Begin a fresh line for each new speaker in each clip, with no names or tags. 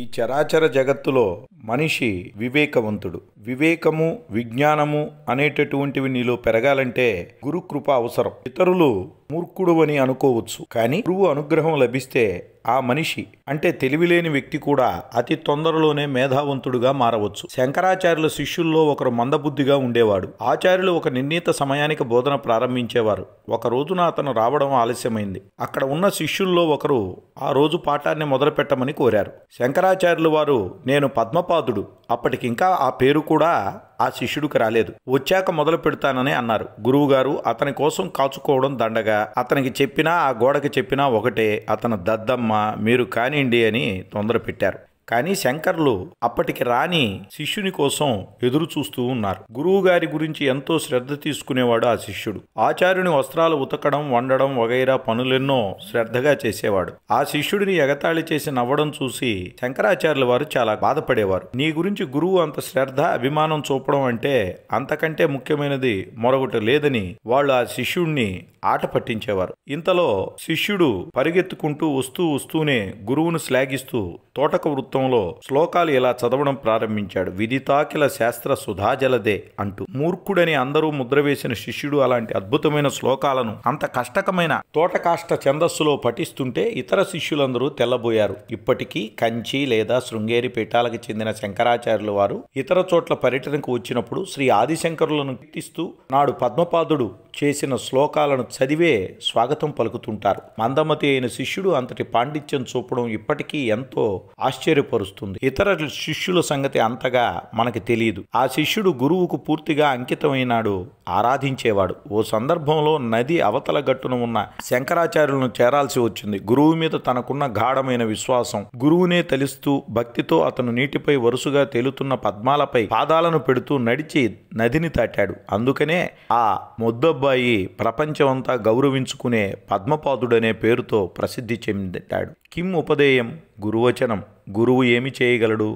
ఈ చరాచర జగత్తులో మనిషి వివేకవంతుడు. వివేకము, విజ్ఞానము అనేటటువంటివి నీలో పెరగాలంటే గురుకృప అవసరం. ఇతరులు మూర్ఖుడు అని అనుకోవచ్చు, కానీ గురువు అనుగ్రహం లభిస్తే ఆ మనిషి అంటే తెలివిలేని వ్యక్తి కూడా అతి తొందరలోనే మేధావంతుడుగా మారవచ్చు. శంకరాచార్యుల శిష్యుల్లో ఒకరు మందబుద్ధిగా ఉండేవాడు. ఆచార్యులు ఒక నిర్ణీత సమయానికి బోధన ప్రారంభించేవారు. ఒక రోజున అతను రావడం ఆలస్యమైంది. అక్కడ ఉన్న శిష్యుల్లో ఒకరు ఆ రోజు పాఠాన్ని మొదలు పెట్టమని కోరారు. శంకరాచార్యులు వారు, నేను పద్మపాదుడు, అప్పటికింకా ఆ పేరు కూడా ఆ శిష్యుడికి రాలేదు, వచ్చాక మొదలు పెడతానని అన్నారు. గురువుగారు అతని కోసం కాచుకోవడం దండగా, అతనికి చెప్పినా ఆ గోడకి చెప్పినా ఒకటే, అతను దద్దమ్మ, మీరు కానివ్వండి అని తొందర పెట్టారు. కానీ శంకర్లు అప్పటికి రాని శిష్యుని కోసం ఎదురు చూస్తూ ఉన్నారు. గురువు గారి గురించి ఎంతో శ్రద్ధ తీసుకునేవాడు ఆ శిష్యుడు. ఆచార్యుని వస్త్రాలు ఉతకడం, వండడం వగైరా పనులెన్నో శ్రద్ధగా చేసేవాడు. ఆ శిష్యుడిని ఎగతాళి చేసి నవ్వడం చూసి శంకరాచార్యుల వారు చాలా బాధపడేవారు. నీ గురించి గురువు అంత శ్రద్ధ, అభిమానం చూపడం అంటే అంతకంటే ముఖ్యమైనది మరొకటి లేదని వాళ్ళు ఆ శిష్యుడిని ఆట పట్టించేవారు. ఇంతలో శిష్యుడు పరిగెత్తుకుంటూ వస్తూనే గురువును శ్లాఘిస్తూ తోటక వృత్తంలో శ్లోకాలు ఇలా చదవడం ప్రారంభించాడు. విదితాకిల శాస్త్ర సుధాజలదే అంటూ. మూర్ఖుడని అందరూ ముద్ర వేసిన శిష్యుడు అలాంటి అద్భుతమైన శ్లోకాలను అంత కష్టకమైన తోటకాష్ట ఛందస్సులో పఠిస్తుంటే ఇతర శిష్యులందరూ తెల్లబోయారు. ఇప్పటికీ కంచి లేదా శృంగేరి పీఠాలకు చెందిన శంకరాచార్యుల వారు ఇతర చోట్ల పర్యటనకు వచ్చినప్పుడు శ్రీ ఆదిశంకరులను కీర్తిస్తూ నాడు పద్మపాదుడు చేసిన శ్లోకాలను చదివే స్వాగతం పలుకుతుంటారు. మందమతి అయిన శిష్యుడు అంతటి పాండిత్యం చూపడం ఇప్పటికీ ఎంతో ఆశ్చర్యపరుస్తుంది. ఇతర శిష్యుల సంగతి అంతగా మనకి తెలియదు. ఆ శిష్యుడు గురువుకు పూర్తిగా అంకితమైనాడు, ఆరాధించేవాడు. ఓ సందర్భంలో నది అవతల గట్టున ఉన్న శంకరాచార్యులను చేరాల్సి వచ్చింది. గురువు మీద తనకున్న గాఢమైన విశ్వాసం, గురువునే తలిస్తూ భక్తితో అతను నీటిపై వరుసగా తేలుతున్న పద్మాలపై పాదాలను పెడుతూ నడిచి నదిని దాటాడు. అందుకనే ఆ మొద్దబ్బాయి ప్రపంచమంతా గౌరవించుకునే పద్మపాదుడనే పేరుతో ప్రసిద్ధి చెందాడు. కిం ఉపదేయం గురువచనం. గురువు ఏమి చేయగలడు,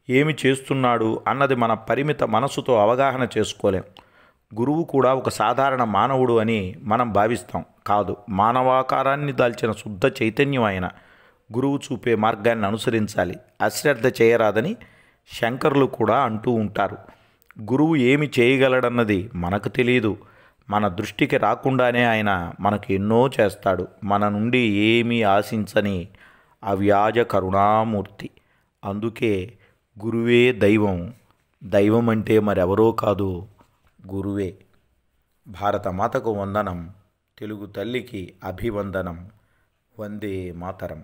ఏమి చేస్తున్నాడు అన్నది మన పరిమిత మనసుతో అవగాహన చేసుకోలేం. గురువు కూడా ఒక సాధారణ మానవుడు అని మనం భావిస్తాం. కాదు, మానవాకారాన్ని దాల్చిన శుద్ధ చైతన్యం ఆయన. గురువు చూపే మార్గాన్ని అనుసరించాలి, అశ్రద్ధ చేయరాదని శంకరులు కూడా అంటూ ఉంటారు. గురువు ఏమి చేయగలడన్నది మనకు తెలియదు. మన దృష్టికి రాకుండానే ఆయన మనకు ఎన్నో చేస్తాడు. మన నుండి ఏమీ ఆశించని అవ్యాజ కరుణామూర్తి. అందుకే గురువే దైవం. దైవం అంటే మరెవరో కాదు, గురువే. భారతమాతకు వందనం. తెలుగు తల్లికి అభివందనం. వందే మాతరం.